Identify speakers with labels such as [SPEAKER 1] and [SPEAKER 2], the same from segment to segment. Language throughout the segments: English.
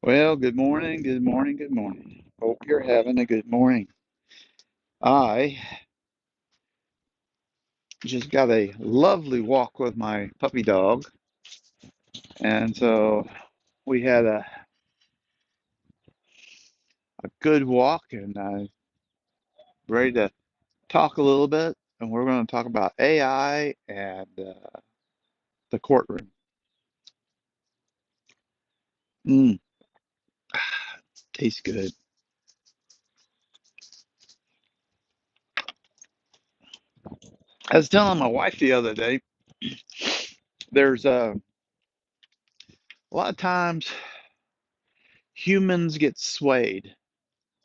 [SPEAKER 1] Well, good morning, good morning, good morning. Hope you're having a good morning. I just got a lovely walk with my puppy dog, and so we had a good walk, and I'm ready to talk a little bit. And we're going to talk about AI and the courtroom. Mm, tastes good. I was telling my wife the other day, there's a lot of times humans get swayed,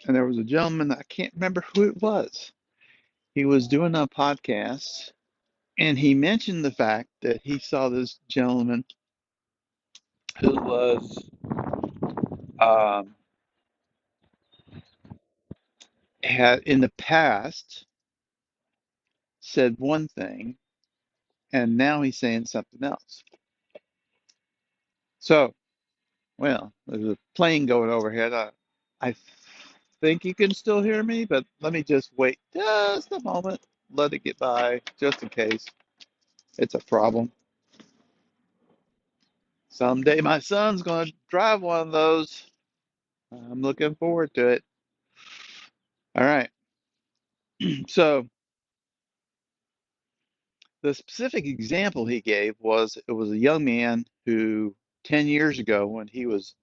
[SPEAKER 1] and there was a gentleman, I can't remember who it was. He was doing a podcast and he mentioned the fact that he saw this gentleman who was um, had in the past said one thing and now he's saying something else. So, well, there's a plane going overhead. I think you can still hear me, but let me just wait just a moment, let it get by, just in case it's a problem. Someday my son's going to drive one of those. I'm looking forward to it. All right. So the specific example he gave was it was a young man who 10 years ago, when he was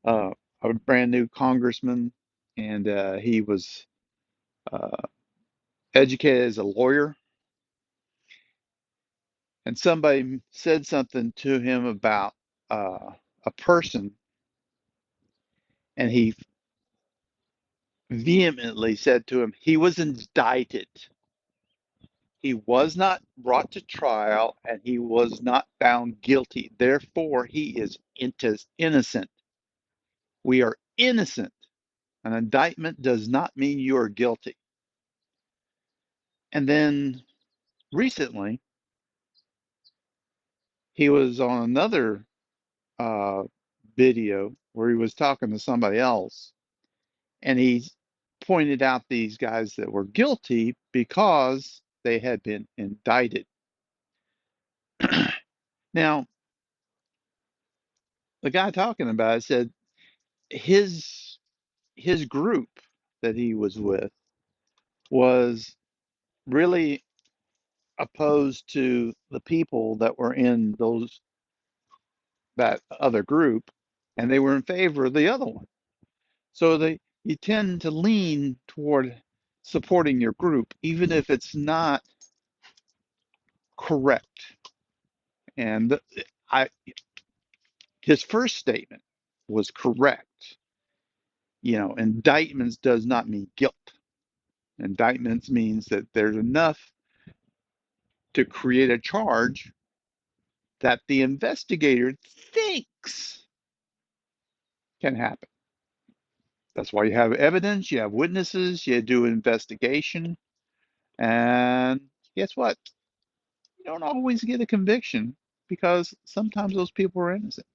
[SPEAKER 1] uh, a brand new congressman and he was uh, educated as a lawyer, and somebody said something to him about a person, and he vehemently said to him he was indicted. He was not brought to trial and he was not found guilty. Therefore, he is innocent. We are innocent. An indictment does not mean you are guilty. And then recently, he was on another uh, video where he was talking to somebody else, and he pointed out these guys that were guilty because they had been indicted. Now, the guy talking about it said his his group that he was with was really opposed to the people that were in those that other group, and they were in favor of the other one. So you tend to lean toward supporting your group, even if it's not correct. And I, his first statement was correct. You know, indictments does not mean guilt. Indictments means that there's enough to create a charge that the investigator thinks can happen. That's why you have evidence, you have witnesses, you do investigation, and guess what? You don't always get a conviction because sometimes those people are innocent.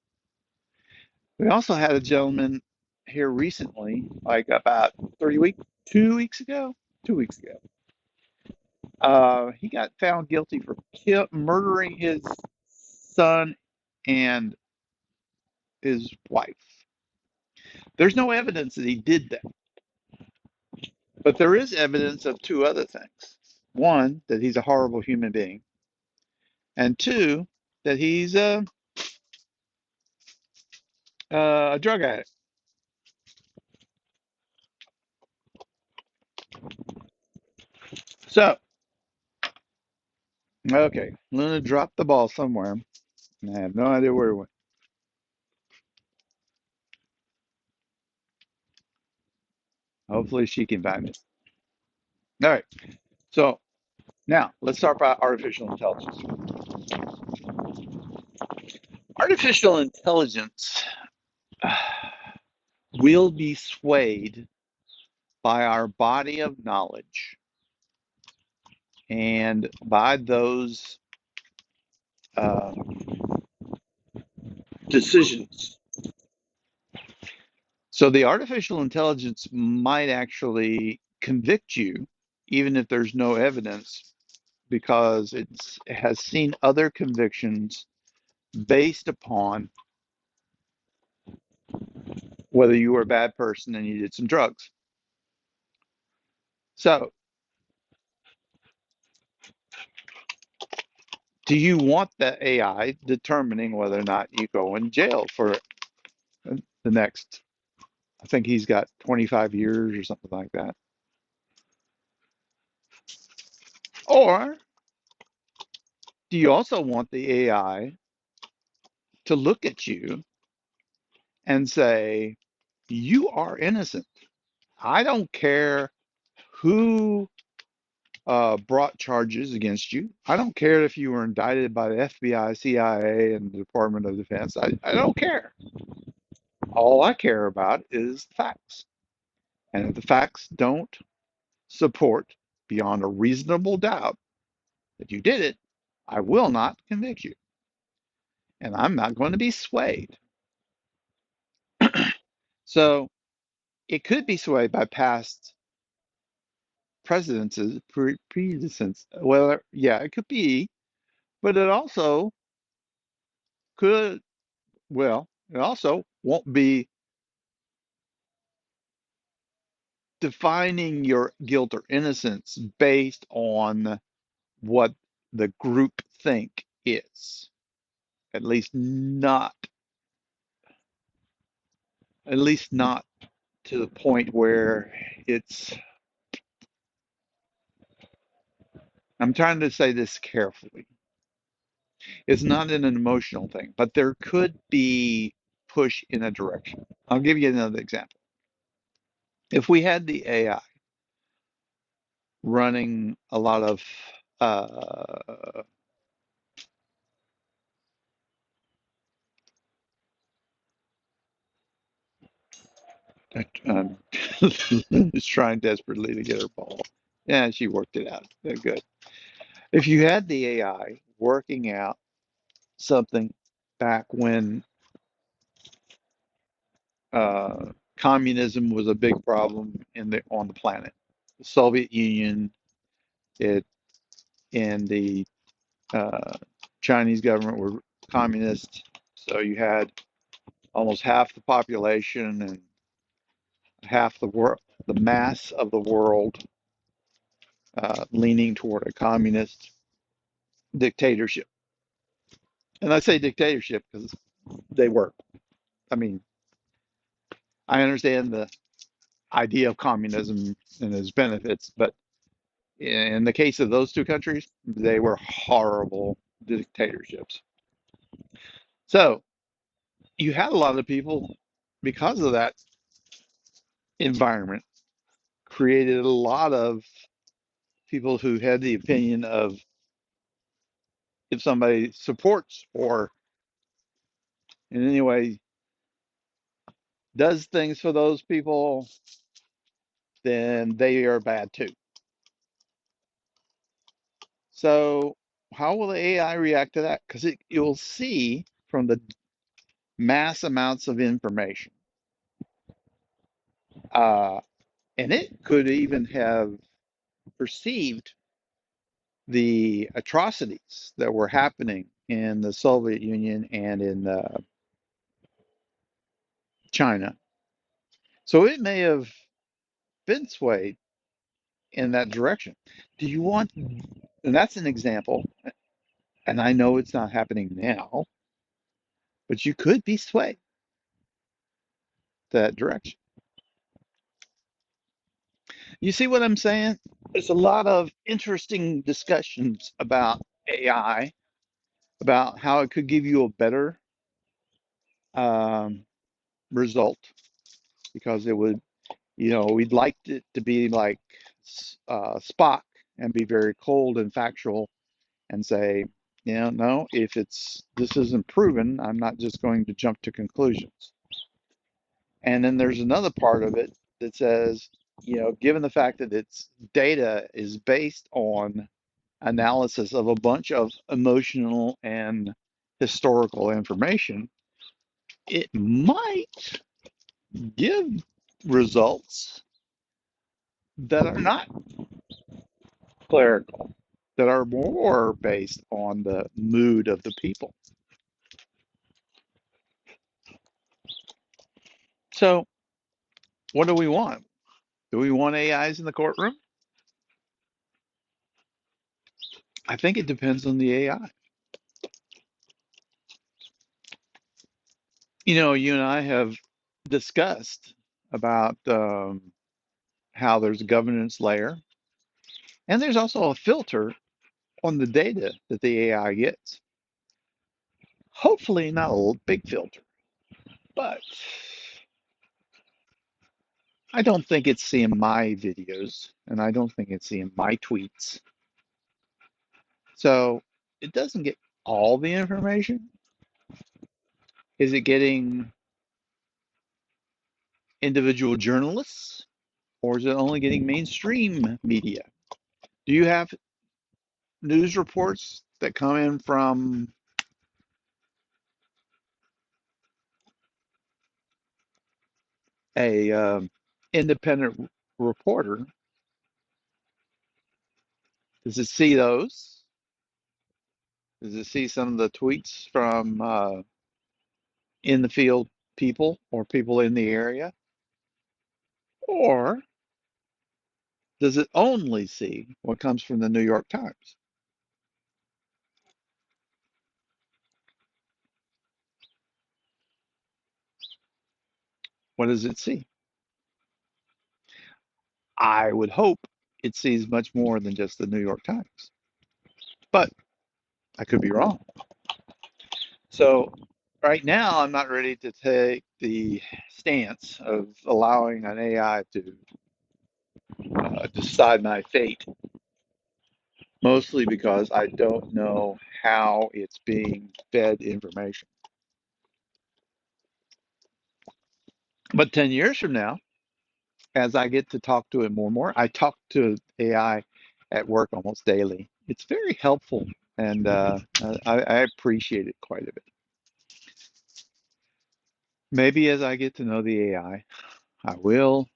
[SPEAKER 1] We also had a gentleman here recently, like about 30 weeks, 2 weeks ago, 2 weeks ago. He got found guilty for murdering his son and his wife. There's no evidence that he did that, but there is evidence of two other things. One, that he's a horrible human being, and two, that he's a drug addict. So, okay, Luna dropped the ball somewhere, and I have no idea where it went. Hopefully, she can find it. All right, so now let's talk about artificial intelligence. Artificial intelligence will be swayed by our body of knowledge and by those uh, decisions So the artificial intelligence might actually convict you, even if there's no evidence, because it has seen other convictions based upon whether you were a bad person and you did some drugs. So, do you want the AI determining whether or not you go in jail for the next, I think he's got 25 years or something like that? Or do you also want the AI to look at you and say, you are innocent? I don't care who brought charges against you. I don't care if you were indicted by the FBI, CIA, and the Department of Defense. I don't care. All I care about is the facts. And if the facts don't support beyond a reasonable doubt that you did it, I will not convict you. And I'm not going to be swayed. So it could be swayed by past presidents, predecessors. Well, yeah, it could be, but it also could, well, it also won't be defining your guilt or innocence based on what the group think is. At least not, at least not to the point where it's, I'm trying to say this carefully. It's not an emotional thing, but there could be push in a direction. I'll give you another example. If we had the AI running a lot of uh, um, is trying desperately to get her ball. Yeah, she worked it out. Yeah, good. If you had the AI working out something back when communism was a big problem in the on the planet, the Soviet Union, it and the uh, Chinese government were communist, so you had almost half the population and half the world, the mass of the world, leaning toward a communist dictatorship. And I say dictatorship because they were. I mean, I understand the idea of communism and its benefits, but in the case of those two countries, they were horrible dictatorships. So you had a lot of people, because of that environment, created a lot of people who had the opinion of if somebody supports or in any way does things for those people, then they are bad too. So how will the AI react to that? Because it will see from the mass amounts of information. Uh, and it could even have perceived the atrocities that were happening in the Soviet Union and in China. So it may have been swayed in that direction. Do you want, and that's an example, and I know it's not happening now, but you could be swayed that direction. You see what I'm saying? There's a lot of interesting discussions about AI, about how it could give you a better um, result because it would, we'd like it to be like Spock and be very cold and factual and say, no, if this isn't proven, I'm not just going to jump to conclusions. And then there's another part of it that says, given the fact that its data is based on analysis of a bunch of emotional and historical information, it might give results that are not clerical, that are more based on the mood of the people. So, what do we want? Do we want AIs in the courtroom? I think it depends on the AI. You and I have discussed about how there's a governance layer, and there's also a filter on the data that the AI gets. Hopefully, not a big filter, but I don't think it's seeing my videos, and I don't think it's seeing my tweets. So it doesn't get all the information. Is it getting individual journalists, or is it only getting mainstream media? Do you have news reports that come in from a independent reporter? Does it see those? Does it see some of the tweets from in the field people or people in the area? Or does it only see what comes from the New York Times? What does it see? I would hope it sees much more than just the New York Times, but I could be wrong. So right now, I'm not ready to take the stance of allowing an AI to decide my fate, mostly because I don't know how it's being fed information. But 10 years from now, as I get to talk to it more and more, I talk to AI at work almost daily. It's very helpful, and I appreciate it quite a bit. Maybe as I get to know the I will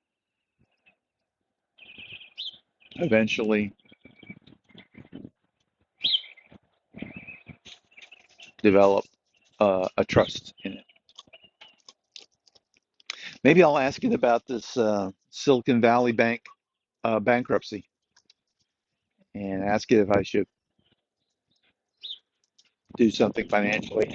[SPEAKER 1] eventually develop a trust in it. Maybe I'll ask it about this Silicon Valley Bank bankruptcy and ask it if I should do something financially.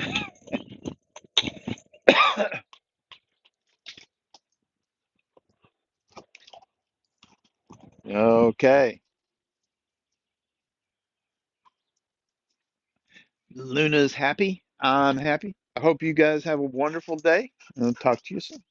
[SPEAKER 1] Okay. Luna's happy. I'm happy. I hope you guys have a wonderful day. I'll talk to you soon.